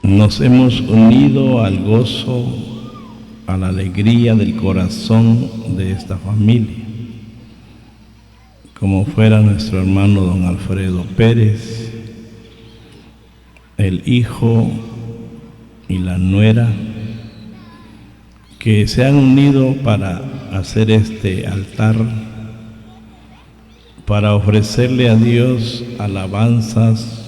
nos hemos unido al gozo, a la alegría del corazón de esta familia, como fuera nuestro hermano don Alfredo Pérez, el hijo y la nuera, que se han unido para hacer este altar, para ofrecerle a Dios alabanzas,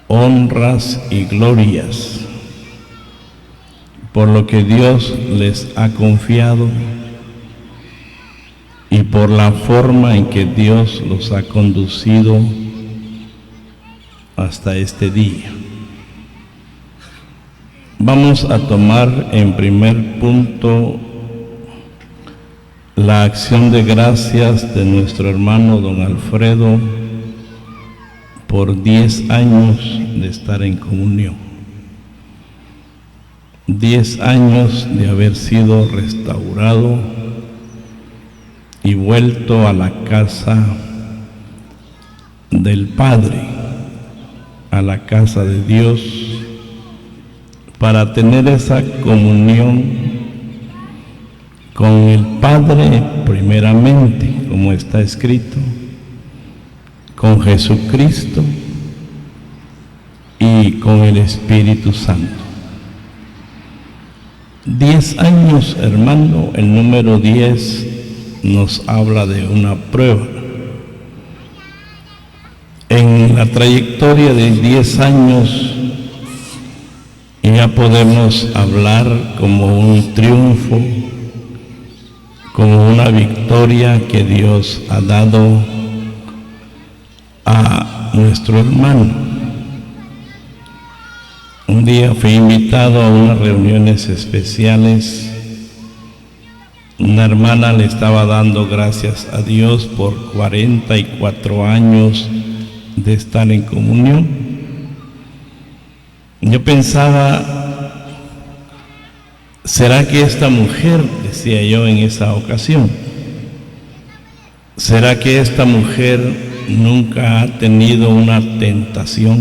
honras y glorias por lo que Dios les ha confiado y por la forma en que Dios los ha conducido hasta este día. Vamos a tomar en primer punto la acción de gracias de nuestro hermano don Alfredo por 10 años de estar en comunión, 10 años de haber sido restaurado y vuelto a la casa del Padre, a la casa de Dios, para tener esa comunión con el Padre primeramente, como está escrito, con Jesucristo y con el Espíritu Santo. 10 años, hermano, el número 10 nos habla de una prueba. En la trayectoria de 10 años ya podemos hablar como un triunfo, como una victoria que Dios ha dado a nuestro hermano. Un día fui invitado a unas reuniones especiales. Una hermana le estaba dando gracias a Dios por 44 años de estar en comunión. Yo pensaba, ¿será que esta mujer, decía yo en esa ocasión, será que esta mujer nunca ha tenido una tentación,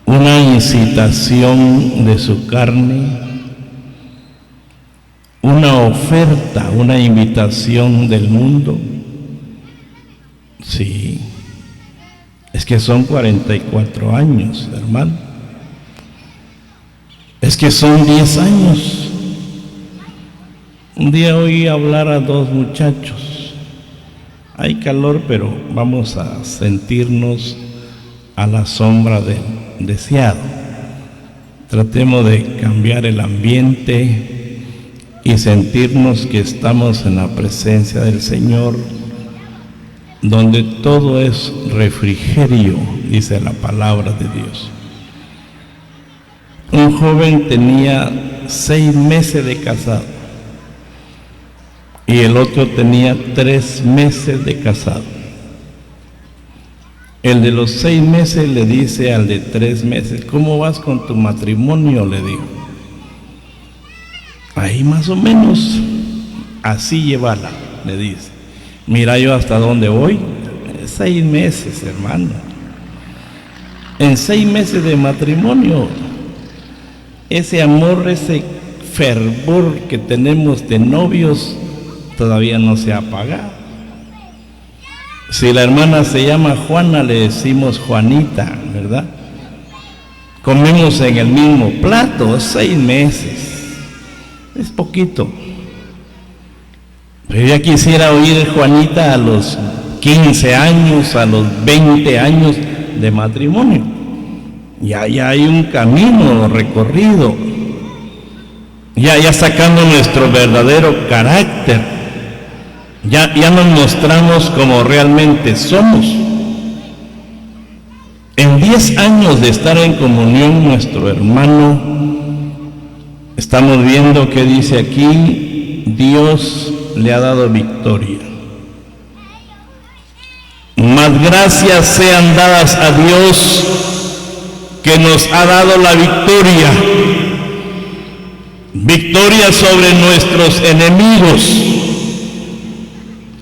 una incitación de su carne, una oferta, una invitación del mundo? Sí, es que son 44 años, hermano. Es que son 10 años. Un día oí hablar a 2 muchachos. Hay calor, pero vamos a sentirnos a la sombra del deseado. Tratemos de cambiar el ambiente y sentirnos que estamos en la presencia del Señor, donde todo es refrigerio, dice la palabra de Dios. Un joven tenía 6 meses de casado y el otro tenía 3 meses de casado. El de los 6 meses le dice al de 3 meses: ¿cómo vas con tu matrimonio?, le dijo. Ahí más o menos, así llévala, le dice. Mira yo hasta dónde voy. 6 meses, hermano. En 6 meses de matrimonio, ese amor, ese fervor que tenemos de novios todavía no se ha apagado. Si la hermana se llama Juana, le decimos Juanita, ¿verdad? Comemos en el mismo plato. 6 meses es poquito. Pero ya quisiera oír Juanita a los 15 años, a los 20 años de matrimonio. Ya hay un camino recorrido. Ya sacando nuestro verdadero carácter. Ya nos mostramos como realmente somos. En 10 años de estar en comunión, nuestro hermano, estamos viendo que dice aquí: Dios le ha dado victoria. Mas gracias sean dadas a Dios, que nos ha dado la victoria. Victoria sobre nuestros enemigos.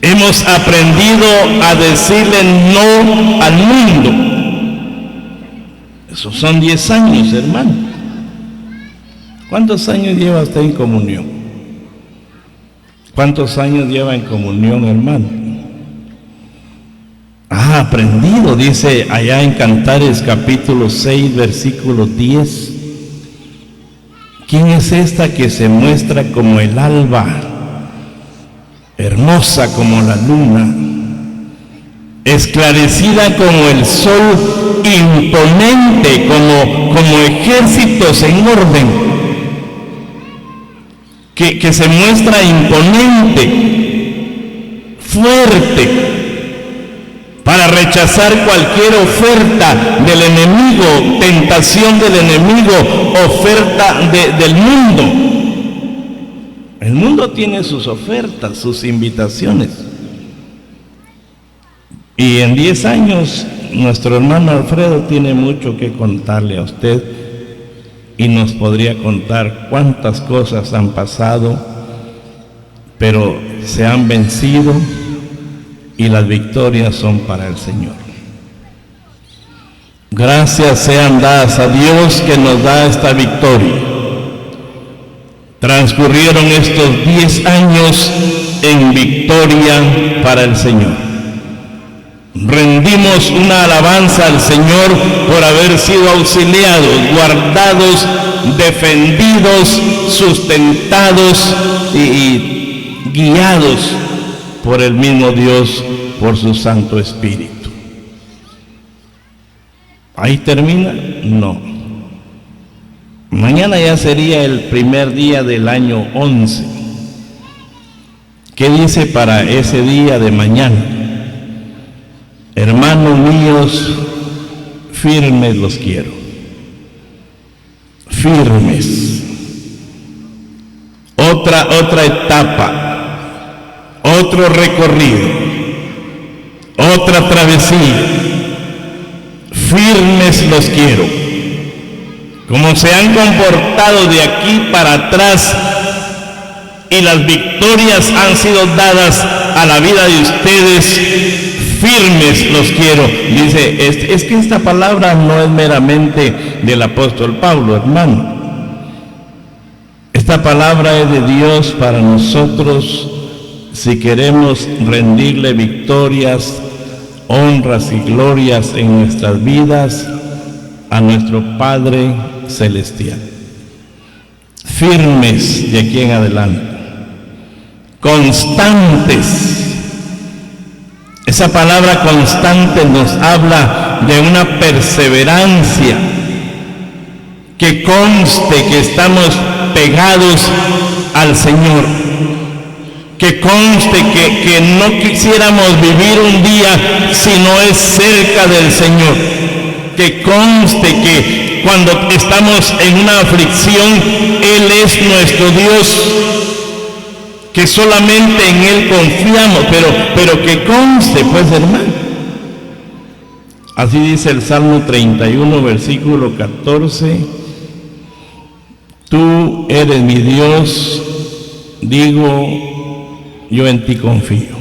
Hemos aprendido a decirle no al mundo. Esos son 10 años, hermano. ¿Cuántos años lleva usted en comunión? ¿Cuántos años lleva en comunión, hermano? Ha aprendido, dice allá en Cantares capítulo 6, versículo 10. ¿Quién es esta que se muestra como el alba, hermosa como la luna, esclarecida como el sol, imponente como ejércitos en orden, que se muestra imponente, fuerte, para rechazar cualquier oferta del enemigo, tentación del enemigo, oferta del mundo? El mundo tiene sus ofertas, sus invitaciones. Y en 10 años, nuestro hermano Alfredo tiene mucho que contarle a usted y nos podría contar cuántas cosas han pasado, pero se han vencido y las victorias son para el Señor. Gracias sean dadas a Dios que nos da esta victoria. Transcurrieron estos 10 años en victoria para el Señor. Rendimos una alabanza al Señor por haber sido auxiliados, guardados, defendidos, sustentados y guiados por el mismo Dios, por su Santo Espíritu. ¿Ahí termina? No. Mañana ya sería el primer día del año 11. ¿Qué dice para ese día de mañana? Hermanos míos, firmes los quiero. Firmes. Otra etapa. Otro recorrido, otra travesía. Firmes los quiero. Como se han comportado de aquí para atrás y las victorias han sido dadas a la vida de ustedes, firmes los quiero. Dice, es que esta palabra no es meramente del apóstol Pablo, hermano. Esta palabra es de Dios para nosotros. Si queremos rendirle victorias, honras y glorias en nuestras vidas a nuestro Padre Celestial. Firmes de aquí en adelante. Constantes. Esa palabra constante nos habla de una perseverancia. Que conste que estamos pegados al Señor. Que conste que no quisiéramos vivir un día si no es cerca del Señor. Que conste que cuando estamos en una aflicción, Él es nuestro Dios. Que solamente en Él confiamos, pero que conste, pues, hermano. Así dice el Salmo 31, versículo 14. Tú eres mi Dios, digo, yo en ti confío.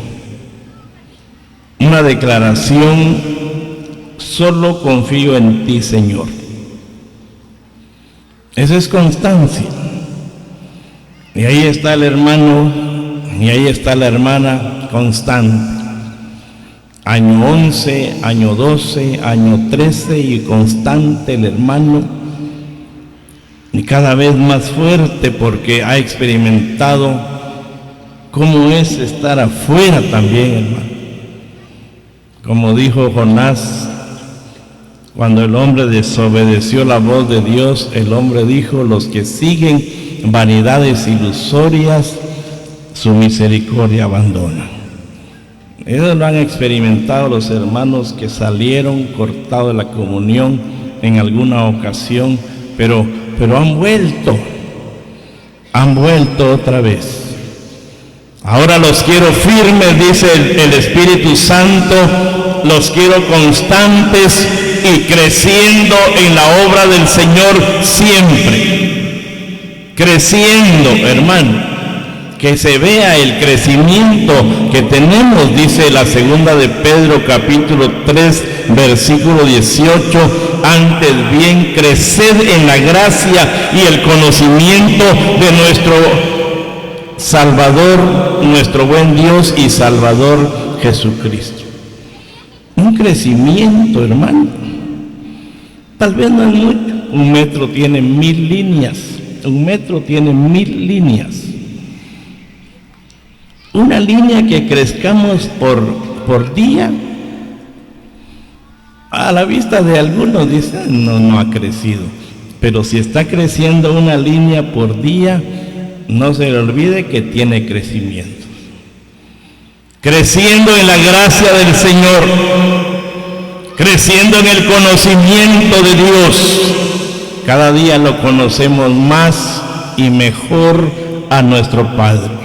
Una declaración, solo confío en ti, Señor. Esa es constancia. Y ahí está el hermano, y ahí está la hermana constante. Año 11, año 12, año 13 y constante el hermano. Y cada vez más fuerte porque ha experimentado cómo es estar afuera también, hermano. Como dijo Jonás, cuando el hombre desobedeció la voz de Dios, el hombre dijo, los que siguen vanidades ilusorias, su misericordia abandonan. Ellos lo han experimentado los hermanos que salieron cortados de la comunión en alguna ocasión, pero han vuelto otra vez. Ahora los quiero firmes, dice el Espíritu Santo, los quiero constantes y creciendo en la obra del Señor siempre. Creciendo, hermano, que se vea el crecimiento que tenemos, dice la segunda de Pedro capítulo 3 versículo 18, antes bien creced en la gracia y el conocimiento de nuestro Salvador, nuestro buen Dios y Salvador Jesucristo. Un crecimiento, hermano. Tal vez no es mucho. 1 metro tiene 1000 líneas. 1 metro tiene 1000 líneas. Una línea que crezcamos por día, a la vista de algunos dicen, no ha crecido. Pero si está creciendo una línea por día, no se le olvide que tiene crecimiento. Creciendo en la gracia del Señor, creciendo en el conocimiento de Dios. Cada día lo conocemos más y mejor a nuestro Padre.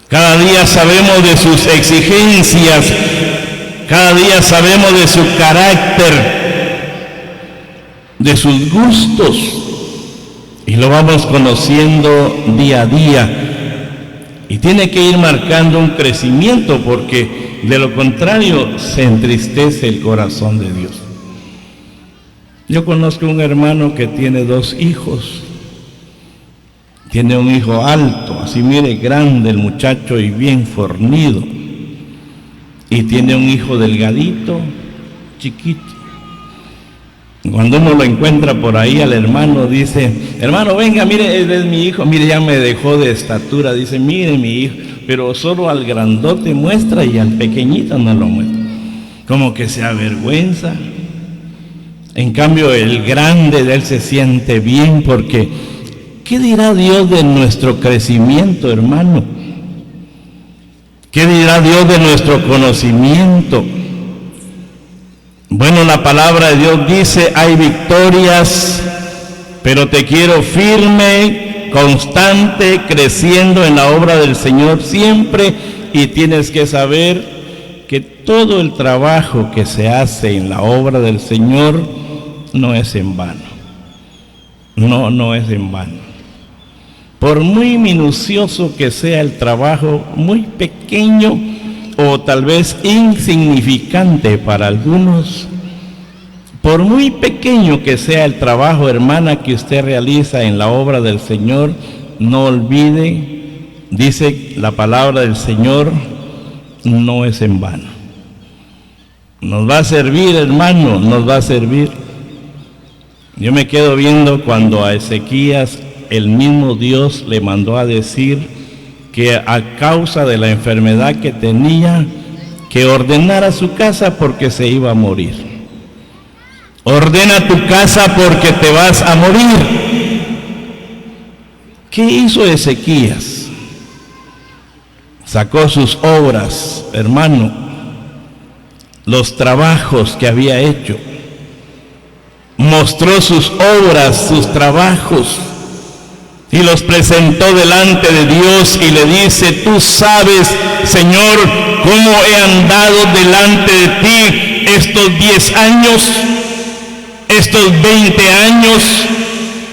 Cada día sabemos de sus exigencias, cada día sabemos de su carácter, de sus gustos, y lo vamos conociendo día a día. Y tiene que ir marcando un crecimiento, porque de lo contrario se entristece el corazón de Dios. Yo conozco un hermano que tiene 2 hijos. Tiene un hijo alto, así mire, grande el muchacho y bien fornido. Y tiene un hijo delgadito, chiquito. Cuando uno lo encuentra por ahí al hermano, dice, hermano, venga, mire, él es mi hijo, mire, ya me dejó de estatura, dice, mire mi hijo, pero solo al grandote muestra y al pequeñito no lo muestra. Como que se avergüenza. En cambio, el grande de él se siente bien, porque ¿qué dirá Dios de nuestro crecimiento, hermano? ¿Qué dirá Dios de nuestro conocimiento? Bueno, la palabra de Dios dice, hay victorias, pero te quiero firme, constante, creciendo en la obra del Señor siempre, y tienes que saber que todo el trabajo que se hace en la obra del Señor no es en vano. No es en vano. Por muy minucioso que sea el trabajo, muy pequeño o tal vez insignificante para algunos, por muy pequeño que sea el trabajo, hermana, que usted realiza en la obra del Señor, no olvide, dice la palabra del Señor, no es en vano. Nos va a servir, hermano, nos va a servir. Yo me quedo viendo cuando a Ezequías el mismo Dios le mandó a decir que a causa de la enfermedad que tenía, que ordenara su casa porque se iba a morir. Ordena tu casa porque te vas a morir. ¿Qué hizo Ezequías? Sacó sus obras, hermano, los trabajos que había hecho. Mostró sus obras, sus trabajos, y los presentó delante de Dios y le dice, tú sabes, Señor, cómo he andado delante de ti estos 10 años, estos 20 años,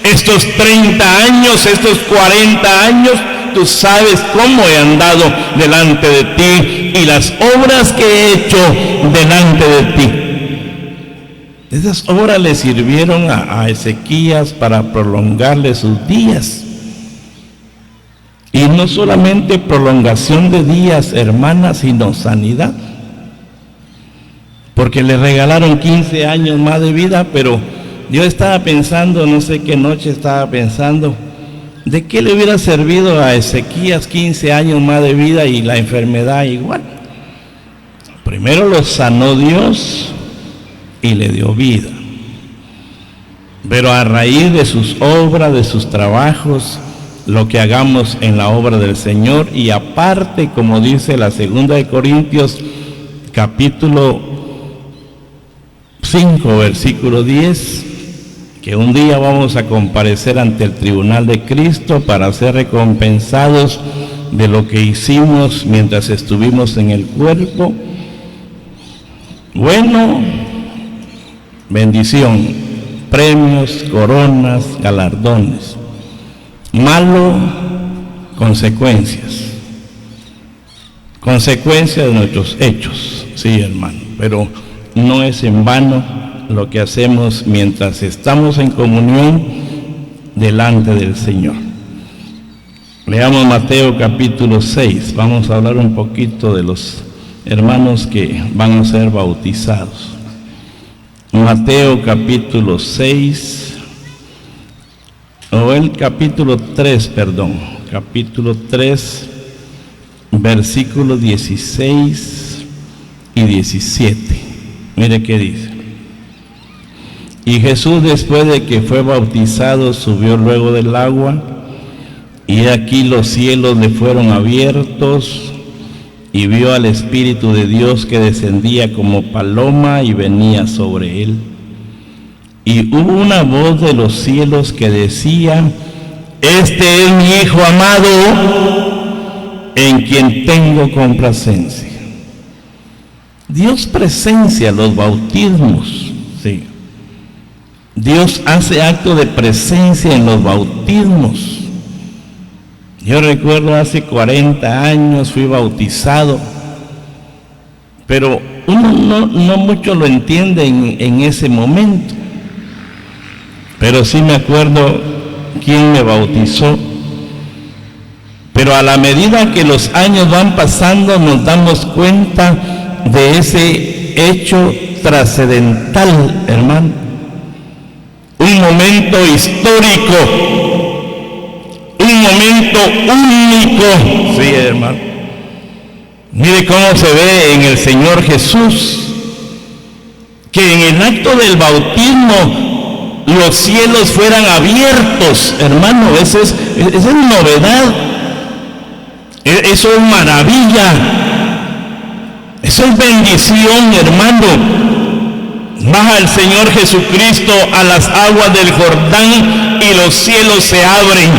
estos 30 años, estos 40 años, tú sabes cómo he andado delante de ti y las obras que he hecho delante de ti. Esas obras le sirvieron a Ezequías para prolongarle sus días. Y no solamente prolongación de días, hermanas, sino sanidad. Porque le regalaron 15 años más de vida, pero yo estaba pensando, no sé qué noche estaba pensando, ¿de qué le hubiera servido a Ezequías 15 años más de vida y la enfermedad igual? Primero lo sanó Dios y le dio vida. Pero a raíz de sus obras, de sus trabajos, lo que hagamos en la obra del Señor, y aparte, como dice la segunda de Corintios, capítulo 5, versículo 10, que un día vamos a comparecer ante el tribunal de Cristo para ser recompensados de lo que hicimos mientras estuvimos en el cuerpo. Bueno, bendición, premios, coronas, galardones. Malo, consecuencias. Consecuencias de nuestros hechos, sí, hermano. Pero no es en vano lo que hacemos mientras estamos en comunión delante del Señor. Leamos Mateo capítulo 6. Vamos a hablar un poquito de los hermanos que van a ser bautizados. Mateo capítulo 6, o el capítulo 3, perdón, capítulo 3, versículos 16 y 17. Mire qué dice. Y Jesús, después de que fue bautizado, subió luego del agua, y aquí los cielos le fueron abiertos, y vio al Espíritu de Dios que descendía como paloma y venía sobre él. Y hubo una voz de los cielos que decía: este es mi Hijo amado, en quien tengo complacencia. Dios presencia los bautismos, sí. Dios hace acto de presencia en los bautismos. Yo recuerdo hace 40 años fui bautizado, pero uno no mucho lo entiende en ese momento. Pero sí me acuerdo quién me bautizó. Pero a la medida que los años van pasando nos damos cuenta de ese hecho trascendental, hermano. Un momento histórico. Un momento único, sí, hermano. Mire cómo se ve en el Señor Jesús, que en el acto del bautismo los cielos fueran abiertos, hermano. Esa es novedad, eso es maravilla, eso es bendición, hermano. Baja el Señor Jesucristo a las aguas del Jordán y los cielos se abren.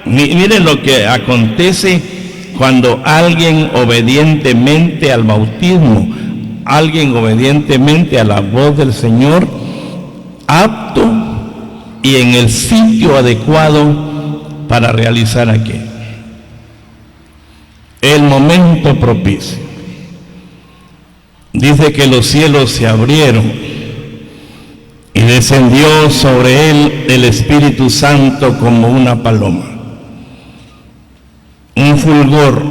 Miren lo que acontece cuando alguien obedientemente al bautismo, alguien obedientemente a la voz del Señor, apto y en el sitio adecuado para realizar aquello. El momento propicio. Dice que los cielos se abrieron y descendió sobre él el Espíritu Santo como una paloma. Un fulgor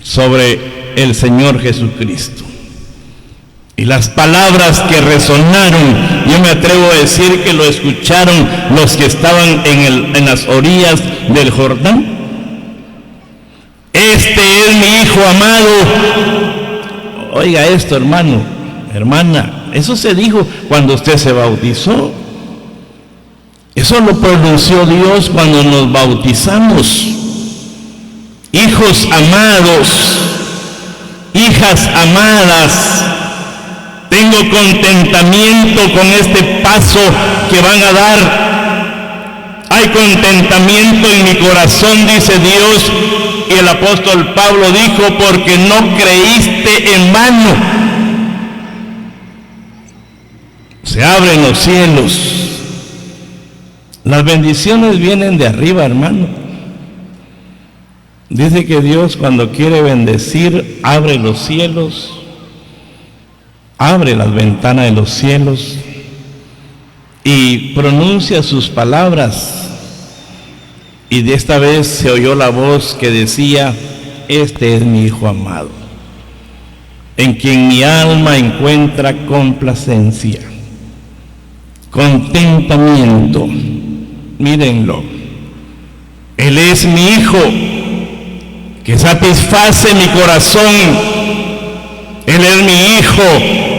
sobre el Señor Jesucristo. Y las palabras que resonaron, yo me atrevo a decir que lo escucharon los que estaban en las orillas del Jordán. Este es mi Hijo amado. Oiga esto, hermano, hermana, eso se dijo cuando usted se bautizó. Eso lo pronunció Dios cuando nos bautizamos. Hijos amados, hijas amadas, tengo contentamiento con este paso que van a dar. Hay contentamiento en mi corazón, dice Dios, y el apóstol Pablo dijo, porque no creíste en vano. Se abren los cielos. Las bendiciones vienen de arriba, hermano. Dice que Dios, cuando quiere bendecir, abre los cielos, abre las ventanas de los cielos y pronuncia sus palabras. Y de esta vez se oyó la voz que decía: este es mi Hijo amado, en quien mi alma encuentra complacencia, contentamiento. Mírenlo, Él es mi Hijo, que satisface mi corazón. Él es mi Hijo,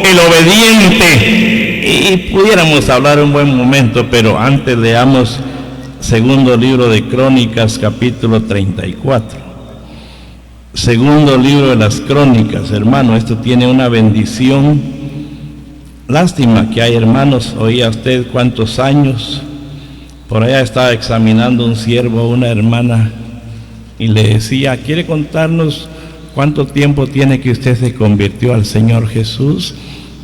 el obediente. Y pudiéramos hablar un buen momento, pero antes leamos segundo libro de Crónicas, capítulo 34. Segundo libro de las Crónicas, hermano, esto tiene una bendición. Lástima que hay hermanos, oía usted cuántos años. Por allá estaba examinando un siervo a una hermana y le decía: ¿quiere contarnos cuánto tiempo tiene que usted se convirtió al Señor Jesús?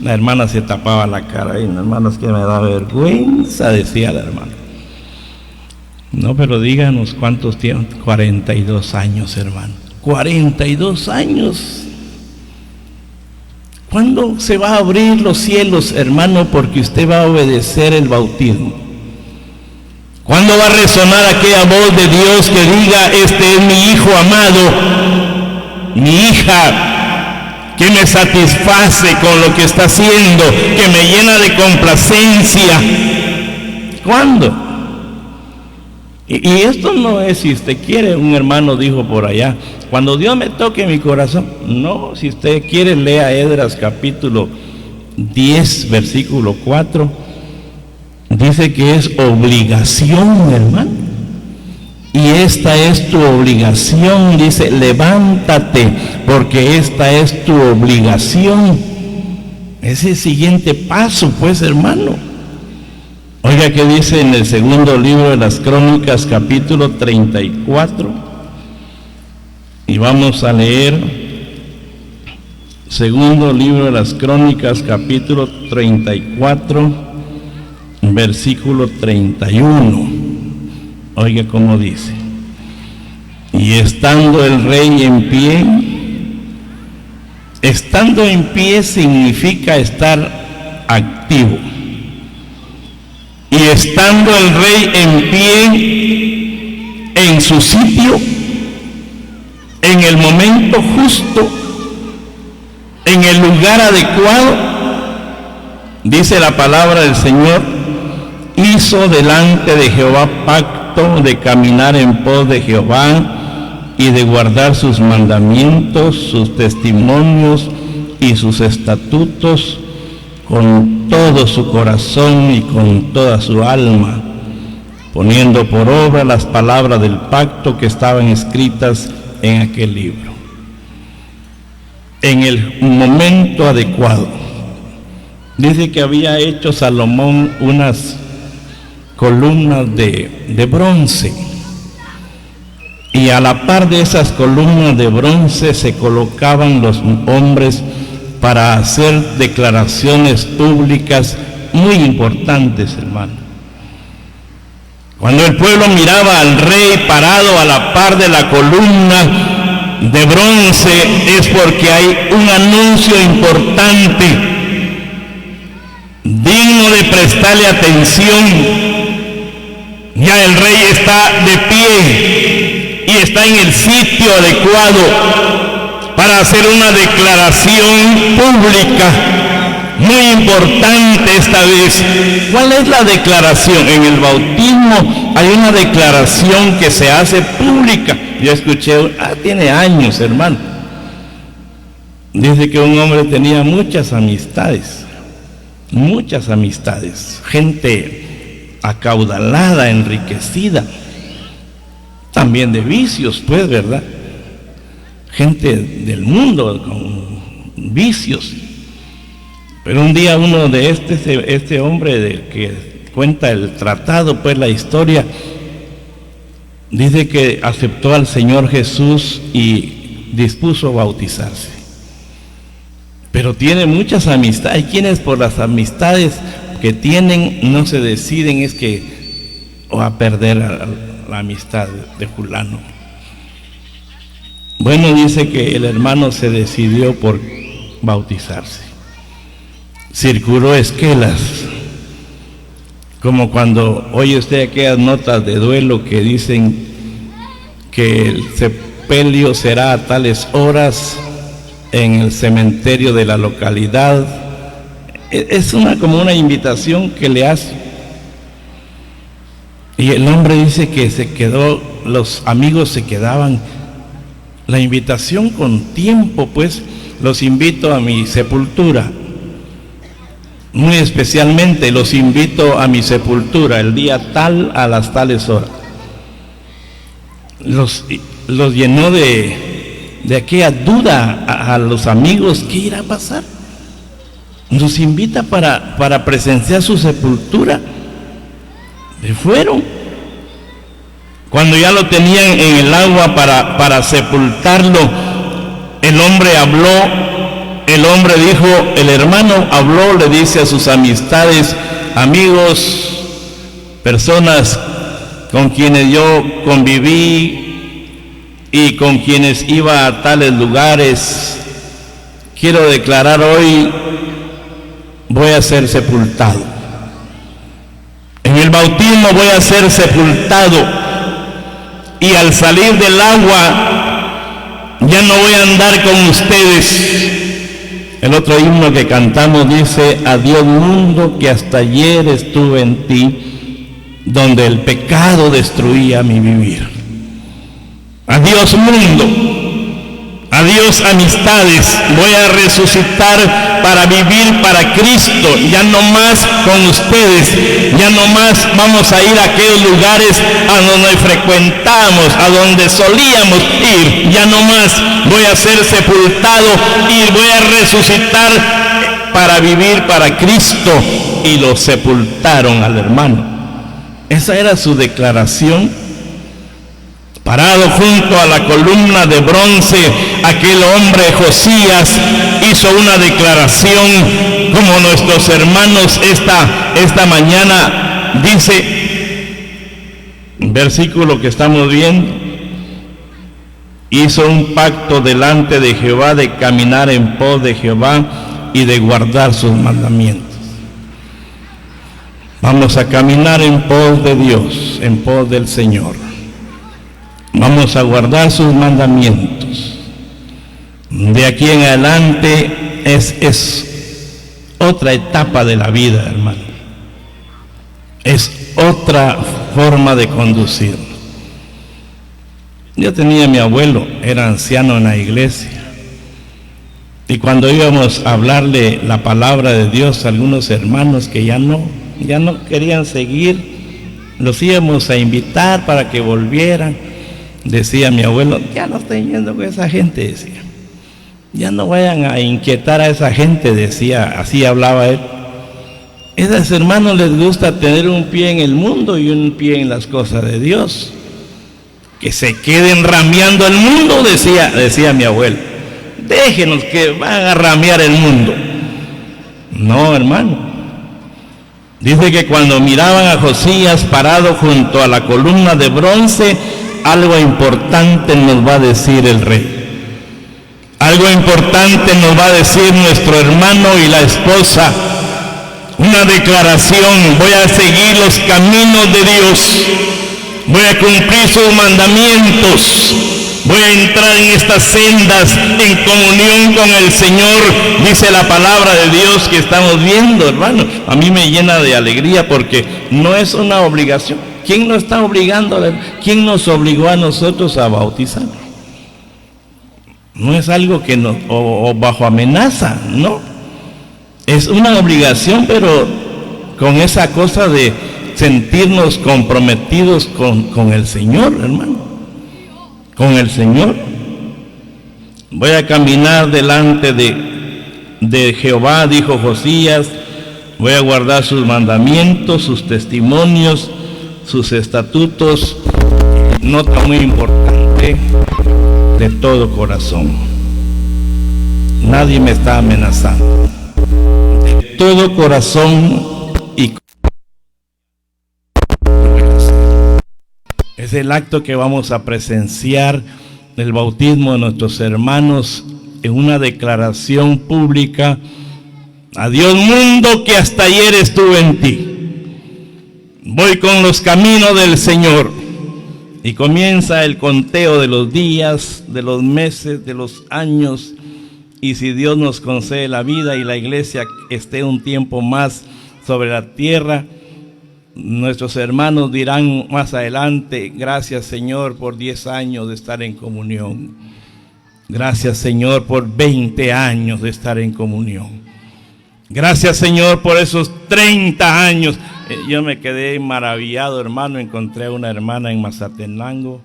La hermana se tapaba la cara y hermano, es que me da vergüenza, decía la hermana. No, pero díganos cuántos tienen. 42 años, hermano. 42 años. ¿Cuándo se va a abrir los cielos, hermano? Porque usted va a obedecer el bautismo. ¿Cuándo va a resonar aquella voz de Dios que diga: este es mi hijo amado, mi hija, que me satisface con lo que está haciendo, que me llena de complacencia? ¿Cuándo? Y esto no es si usted quiere. Un hermano dijo por allá: cuando Dios me toque mi corazón. No, si usted quiere, lea Esdras capítulo 10, versículo 4. Dice que es obligación, hermano. Y esta es tu obligación. Dice: levántate, porque esta es tu obligación. Es el siguiente paso, pues, hermano. Oiga qué dice en el segundo libro de las Crónicas, capítulo 34. Y vamos a leer segundo libro de las Crónicas, capítulo 34, versículo 31. Oiga cómo dice: y estando el rey en pie. Estando en pie significa estar activo. Y estando el rey en pie en su sitio, en el momento justo, en el lugar adecuado, dice la palabra del Señor, hizo delante de Jehová pacto de caminar en pos de Jehová y de guardar sus mandamientos, sus testimonios y sus estatutos con todo su corazón y con toda su alma, poniendo por obra las palabras del pacto que estaban escritas en aquel libro. En el momento adecuado. Dice que había hecho Salomón unas columnas de bronce, y a la par de esas columnas de bronce se colocaban los hombres para hacer declaraciones públicas muy importantes, hermano. Cuando el pueblo miraba al rey parado a la par de la columna de bronce, es porque hay un anuncio importante, digno de prestarle atención. Ya el rey está de pie y está en el sitio adecuado para hacer una declaración pública muy importante esta vez. ¿Cuál es la declaración? En el bautismo hay una declaración que se hace pública. Yo escuché, tiene años, hermano. Dice que un hombre tenía muchas amistades, gente acaudalada, enriquecida, también de vicios, pues, ¿verdad? Gente del mundo con vicios. Pero un día uno de este hombre del que cuenta el tratado, pues la historia, dice que aceptó al Señor Jesús y dispuso a bautizarse. Pero tiene muchas amistades. Hay quienes por las amistades que tienen no se deciden o a perder la amistad de fulano. Bueno, dice que el hermano se decidió por bautizarse. Circuló esquelas, como cuando oye usted aquellas notas de duelo que dicen que el sepelio será a tales horas en el cementerio de la localidad. Es como una invitación que le hace. Y el hombre dice que se quedó, los amigos se quedaban. La invitación con tiempo, pues, los invito a mi sepultura. Muy especialmente los invito a mi sepultura el día tal a las tales horas. Los llenó de aquella duda a los amigos. ¿Qué irá a pasar? Nos invita para presenciar su sepultura. Se fueron. Cuando ya lo tenían en el agua para sepultarlo, el hombre habló. El hombre dijo, el hermano habló, le dice a sus amistades, amigos, personas con quienes yo conviví y con quienes iba a tales lugares, quiero declarar hoy: voy a ser sepultado. En el bautismo voy a ser sepultado, y al salir del agua ya no voy a andar con ustedes. El otro himno que cantamos dice: adiós mundo que hasta ayer estuve en ti, donde el pecado destruía mi vivir. Adiós mundo, adiós amistades, voy a resucitar para vivir para Cristo. Ya no más con ustedes, ya no más vamos a ir a aquellos lugares a donde frecuentamos, a donde solíamos ir. Ya no más voy a ser sepultado y voy a resucitar para vivir para Cristo. Y lo sepultaron al hermano. Esa era su declaración. Parado junto a la columna de bronce, aquel hombre Josías hizo una declaración como nuestros hermanos esta mañana. Dice, versículo que estamos viendo: hizo un pacto delante de Jehová de caminar en pos de Jehová y de guardar sus mandamientos. Vamos a caminar en pos de Dios, en pos del Señor. Vamos a guardar sus mandamientos. De aquí en adelante es otra etapa de la vida, hermano. Es otra forma de conducir. Yo tenía a mi abuelo, era anciano en la iglesia. Y cuando íbamos a hablarle la palabra de Dios a algunos hermanos que ya no querían seguir, los íbamos a invitar para que volvieran. Decía mi abuelo: ya no estoy yendo con esa gente, decía. Ya no vayan a inquietar a esa gente, decía, así hablaba él. A esos hermanos les gusta tener un pie en el mundo y un pie en las cosas de Dios. Que se queden rameando el mundo, decía mi abuelo. Déjenos que van a ramear el mundo. No, hermano. Dice que cuando miraban a Josías parado junto a la columna de bronce, algo importante nos va a decir el rey. Algo importante nos va a decir nuestro hermano y la esposa. Una declaración: voy a seguir los caminos de Dios. Voy a cumplir sus mandamientos. Voy a entrar en estas sendas en comunión con el Señor, dice la palabra de Dios que estamos viendo, hermano. A mí me llena de alegría porque no es una obligación. ¿Quién nos está obligando? ¿Quién nos obligó a nosotros a bautizar? No es algo que nos, o bajo amenaza, no. Es una obligación, pero con esa cosa de sentirnos comprometidos con el Señor, hermano. Con el Señor. Voy a caminar delante de Jehová, dijo Josías. Voy a guardar sus mandamientos, sus testimonios, sus estatutos. Nota muy importante: de todo corazón. Nadie me está amenazando. De todo corazón y es el acto que vamos a presenciar, el bautismo de nuestros hermanos, en una declaración pública: adiós mundo que hasta ayer estuve en ti. Voy con los caminos del Señor. Y comienza el conteo de los días, de los meses, de los años. Y si Dios nos concede la vida y la iglesia esté un tiempo más sobre la tierra, nuestros hermanos dirán más adelante: gracias Señor por 10 años de estar en comunión. Gracias Señor por 20 años de estar en comunión. Gracias Señor por esos 30 años. Yo me quedé maravillado, hermano. Encontré a una hermana en Mazatenango.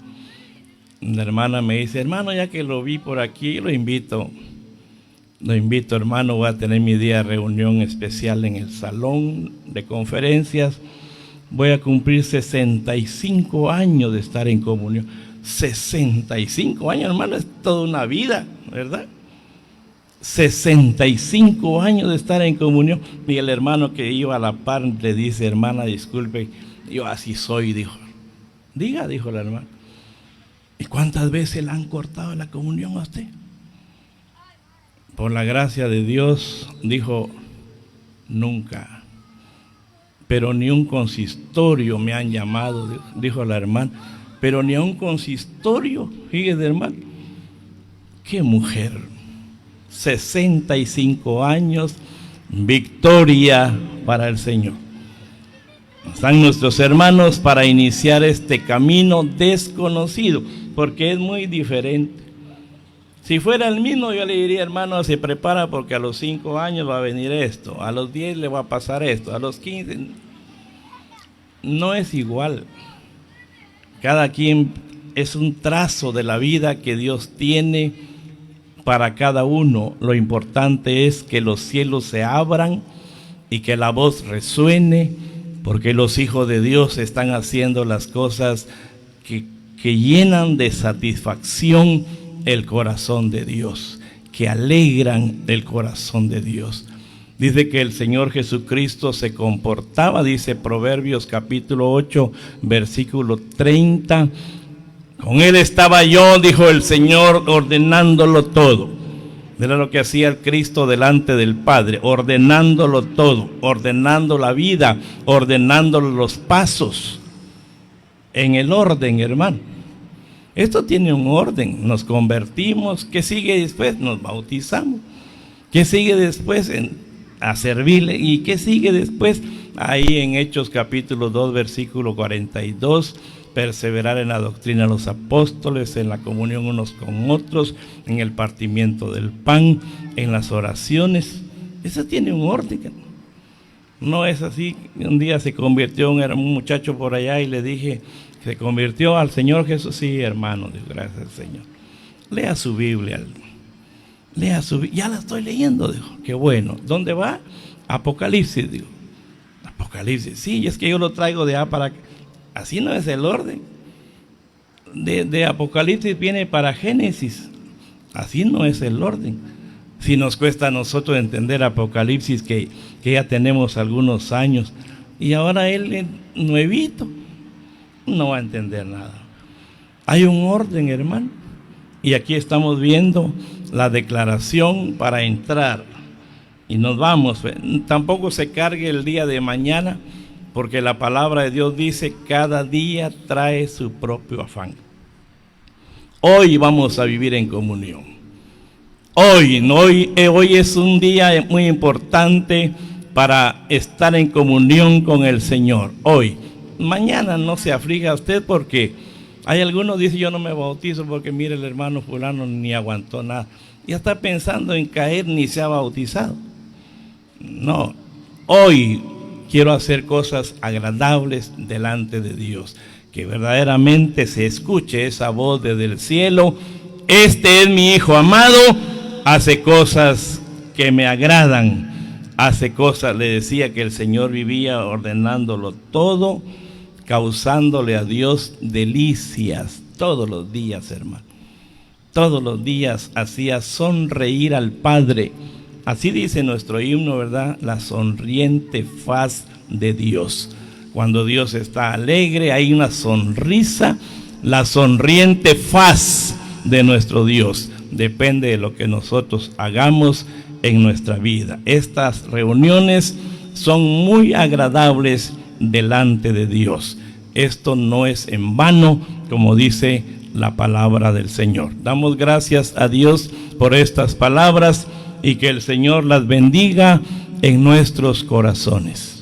La hermana me dice: hermano, ya que lo vi por aquí, lo invito, hermano. Voy a tener mi día de reunión especial en el salón de conferencias. Voy a cumplir 65 años de estar en comunión. 65 años, hermano, es toda una vida, ¿verdad? 65 años de estar en comunión. Y el hermano que iba a la par le dice: hermana, disculpe, yo así soy, dijo. Diga, dijo la hermana. ¿Y cuántas veces le han cortado la comunión a usted? Por la gracia de Dios, dijo, nunca. Pero ni un consistorio me han llamado, dijo la hermana. Pero ni a un consistorio, fíjese, hermano. ¡Qué mujer! 65 años, victoria para el Señor. Están nuestros hermanos para iniciar este camino desconocido, porque es muy diferente. Si fuera el mismo, yo le diría, hermano, se prepara porque a los 5 años va a venir esto, a los 10 le va a pasar esto, a los 15. No es igual. Cada quien es un trazo de la vida que Dios tiene para cada uno. Lo importante es que los cielos se abran y que la voz resuene, porque los hijos de Dios están haciendo las cosas que llenan de satisfacción el corazón de Dios, que alegran el corazón de Dios. Dice que el Señor Jesucristo se comportaba, dice Proverbios capítulo 8, versículo 30. Con Él estaba yo, dijo el Señor, ordenándolo todo. Era lo que hacía el Cristo delante del Padre, ordenándolo todo, ordenando la vida, ordenando los pasos. En el orden, hermano. Esto tiene un orden. Nos convertimos. ¿Qué sigue después? Nos bautizamos. ¿Qué sigue después? A servirle. ¿Y qué sigue después? Ahí en Hechos capítulo 2, versículo 42. Perseverar en la doctrina de los apóstoles, en la comunión unos con otros, en el partimiento del pan, en las oraciones. Eso tiene un orden. No es así. Un día se convirtió un muchacho por allá y le dije, ¿se convirtió al Señor Jesús? Sí, hermano, digo, gracias al Señor. Lea su Biblia. Lea su Biblia. Ya la estoy leyendo, dijo. Qué bueno. ¿Dónde va? Apocalipsis, digo. Apocalipsis. Sí, es que yo lo traigo de A para acá. Así no es el orden. De Apocalipsis viene para Génesis. Así no es el orden. Si nos cuesta a nosotros entender Apocalipsis, que ya tenemos algunos años, y ahora él es nuevito, no va a entender nada. Hay un orden, hermano. Y aquí estamos viendo la declaración para entrar. Y nos vamos. Tampoco se cargue el día de mañana, porque la palabra de Dios dice, cada día trae su propio afán. Hoy vamos a vivir en comunión. Hoy es un día muy importante para estar en comunión con el Señor. Hoy. Mañana no se aflija usted, porque hay algunos que dicen, yo no me bautizo porque mire, el hermano fulano ni aguantó nada. Ya está pensando en caer, ni se ha bautizado. No. Hoy quiero hacer cosas agradables delante de Dios, que verdaderamente se escuche esa voz desde el cielo. Este es mi Hijo amado, hace cosas que me agradan, hace cosas, le decía que el Señor vivía ordenándolo todo, causándole a Dios delicias todos los días, hermano. Todos los días hacía sonreír al Padre. Así dice nuestro himno, ¿verdad? La sonriente faz de Dios. Cuando Dios está alegre, hay una sonrisa, la sonriente faz de nuestro Dios. Depende de lo que nosotros hagamos en nuestra vida. Estas reuniones son muy agradables delante de Dios. Esto no es en vano, como dice la palabra del Señor. Damos gracias a Dios por estas palabras, y que el Señor las bendiga en nuestros corazones.